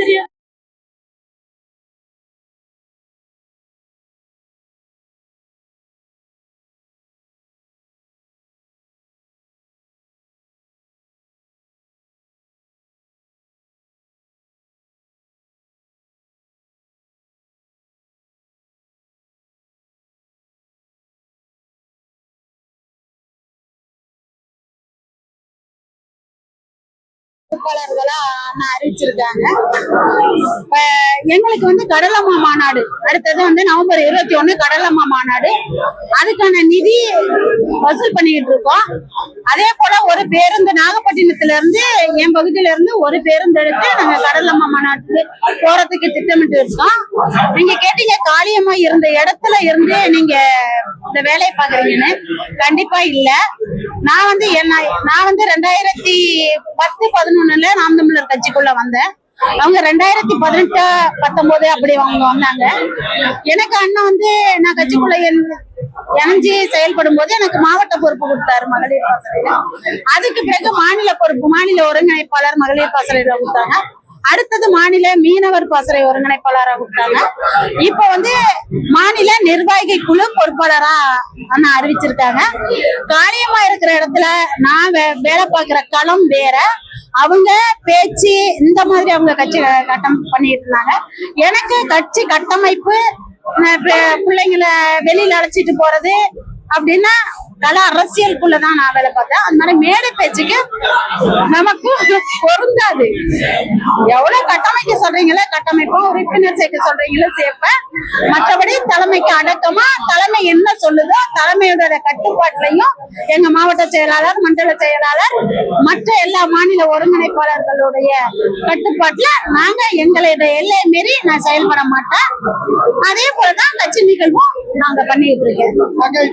தெரியாது. அறிவிச்சிருக்காங்க. எங்களுக்கு கடலம்மா மாநாடு அடுத்தது நவம்பர் 21 கடலம்மா மாநாடு. அதுக்கான நிதி வசூல் பண்ணிட்டு இருக்கோம். அதே போல ஒரு பேருந்து நாகப்பட்டினத்துல இருந்து என் பகுதியில இருந்து ஒரு பேருந்து எடுத்து நாங்க கடலம்மா மாநாட்டுக்கு போறதுக்கு திட்டமிட்டு இருக்கோம். நீங்க கேட்டீங்க காளியம்மா இருந்த இடத்துல இருந்து நீங்க இந்த வேலையை பாக்குறீங்கன்னு. கண்டிப்பா இல்ல. நான் 2010-11 நாம் தமிழர் கட்சிக்குள்ள வந்தேன். அவங்க 2018-19 அப்படி அவங்க வந்தாங்க. எனக்கு அண்ணன் நான் கட்சிக்குள்ள இணைஞ்சு செயல்படும் போது எனக்கு மாவட்ட பொறுப்பு கொடுத்தாரு மகளிர் பாசறையில. அதுக்கு பிறகு மாநில பொறுப்பு, மாநில ஒருங்கிணைப்பாளர் மகளிர் பாசறையில கொடுத்தாங்க. அடுத்தது மாநில மீனவர் பாசறை ஒருங்கிணைப்பாளராக கொடுத்தாங்க. இப்ப மாநில நிர்வாகி குழு பொறுப்பாளரா அண்ணா அறிவிச்சிருக்காங்க. காரியமா இருக்கிற இடத்துல நான் வேலை பார்க்கிற களம் வேற, அவங்க பேச்சு இந்த மாதிரி அவங்க கட்சி கட்டமைப்பு பண்ணிட்டு இருந்தாங்க. எனக்கு கட்சி கட்டமைப்பு பிள்ளைங்களை வெளியில அழைச்சிட்டு போறது அப்படின்னா கல அரசியலுக்குள்ளதான் நான் வேலை பார்த்தேன். அந்த மாதிரி மேடை பேச்சுக்கு நமக்கு பொருந்தாது. எவ்வளவு கட்டமைக்க சொல்றீங்களோ கட்டமைப்போம், உறுப்பினர் சேர்க்க சொல்றீங்களோ சேர்ப்பேன். மற்றபடி தலைமைக்கு அடக்கமா தலைமை என்ன சொல்லுதோ தலைமையோட கட்டுப்பாட்டிலையும் எங்க மாவட்ட செயலாளர், மண்டல செயலாளர், மற்ற எல்லா மாநில ஒருங்கிணைப்பாளர்களுடைய கட்டுப்பாட்டுல நாங்க எங்களுடைய எல்லையை மீறி நான் செயல்பட மாட்டேன். அதே போலதான் கட்சி நிகழ்வும் நாங்க பண்ணிட்டு இருக்கேன்.